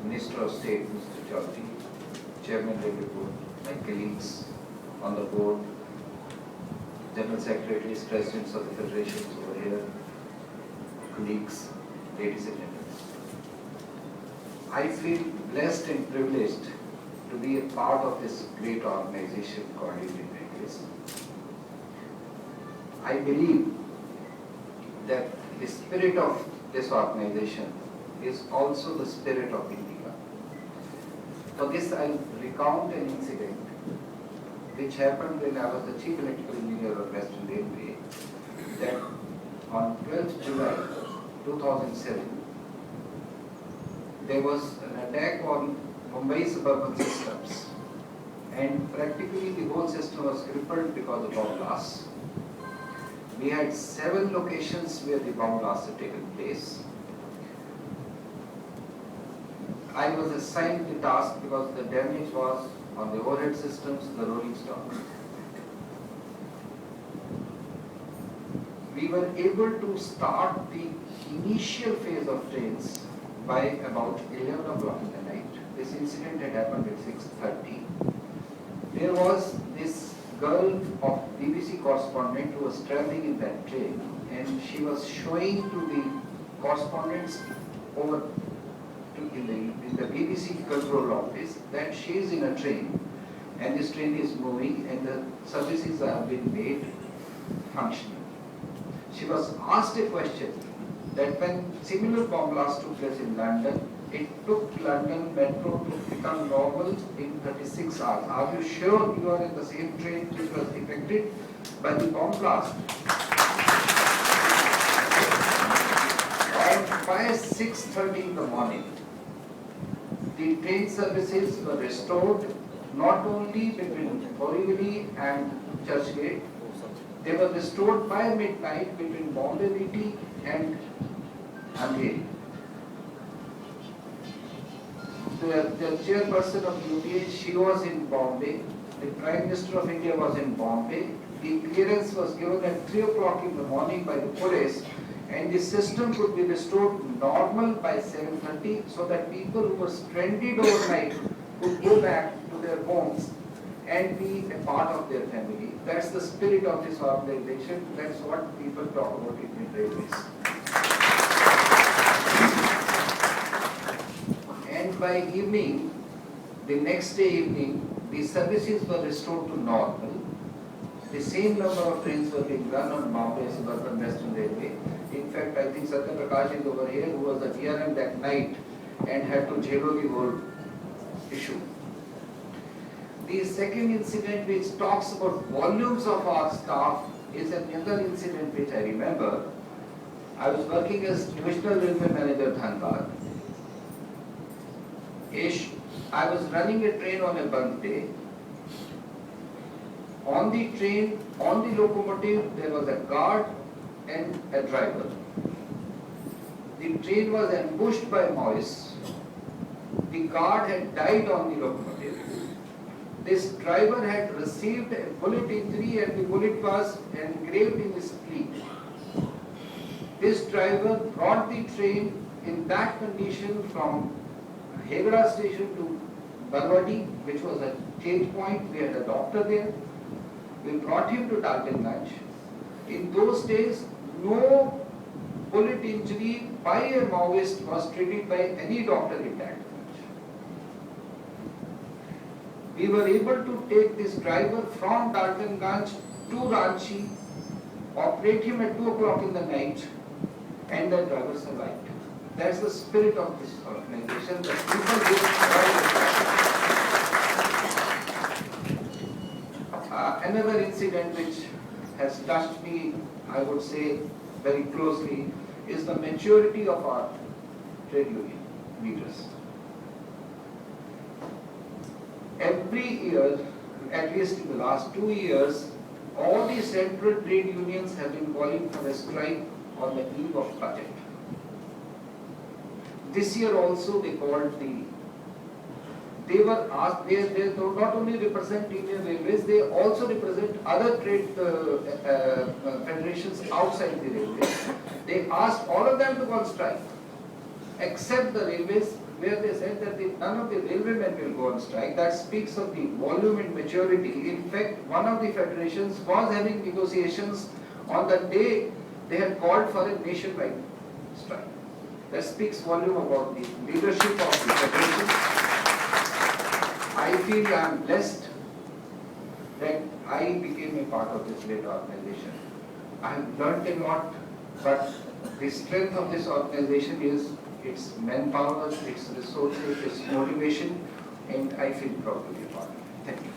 Minister of State, Mr. Chaudhary, Chairman of the Board, my colleagues on the board, General Secretaries, Presidents of the Federations over here, colleagues, ladies and gentlemen. I feel blessed and privileged to be a part of this great organization called Indian Railways. I believe that the spirit of this organization is also the spirit of India. For this, I'll recount an incident which happened when I was the Chief Electrical Engineer of Western Railway, that on 12th July 2007, there was an attack on Mumbai suburban systems, and practically the whole system was crippled because of bomb blasts. We had 7 locations where the bomb blasts had taken place. I was assigned the task because the damage was on the overhead systems, the rolling stock. We were able to start the initial phase of trains by about 11 o'clock in the night. This incident had happened at 6:30. There was this girl of BBC correspondent who was traveling in that train, and she was showing to the correspondents over in the BBC control office that she is in a train and this train is moving and the services have been made functional. She was asked a question that when similar bomb blasts took place in London, it took London Metro to become normal in 36 hours. Are you sure you are in the same train which was affected by the bomb blast? And by 6:30 in the morning, the train services were restored not only between Borivali and Churchgate, they were restored by midnight between Bombay BT and Andheri. The chairperson of UTA, she was in Bombay, the Prime Minister of India was in Bombay, the clearance was given at 3 o'clock in the morning by the police, and the system could be restored normal by 7:30 so that people who were stranded overnight could go back to their homes and be a part of their family. That's the spirit of this organization. That's what people talk about Indian Railways. And by evening, the next day evening, the services were restored to normal. The same number of trains were being run on Bombay Suburban Western Railway. In fact, I think Satya Prakash is over here, who was the DRM that night and had to jail the whole issue. The second incident which talks about volumes of our staff is another incident which I remember. I was working as Divisional Railway Manager Dhanbad. I was running a train on a Bandh day. On the train, on the locomotive, there was a guard and a driver. The train was ambushed by Maoists. The guard had died on the locomotive. This driver had received a bullet injury and the bullet was engraved in his spleen. This driver brought the train in that condition from Hegra station to Barwadi, which was a change point. We had a doctor there. We brought him to Daltonganj. In those days, no bullet injury by a Maoist was treated by any doctor in Daltonganj. We were able to take this driver from Daltonganj to Ranchi, operate him at 2 o'clock in the night, and the driver survived. That's the spirit of this organization. The people give another incident which has touched me, I would say, very closely, is the maturity of our trade union leaders. Every year, at least in the last 2 years, all the central trade unions have been calling for a strike on the eve of budget. This year also they called they were asked, they not only represent Indian Railways, they also represent other trade federations outside the railways. They asked all of them to go on strike. except the railways, where they said that none of the railwaymen will go on strike. That speaks of the volume and maturity. In fact, one of the federations was having negotiations on the day they had called for a nationwide strike. That speaks volume about the leadership of the federation. I feel I am blessed that I became a part of this great organization. I have learned a lot, but the strength of this organization is its manpower, its resources, its motivation, and I feel proud to be part of it. Thank you.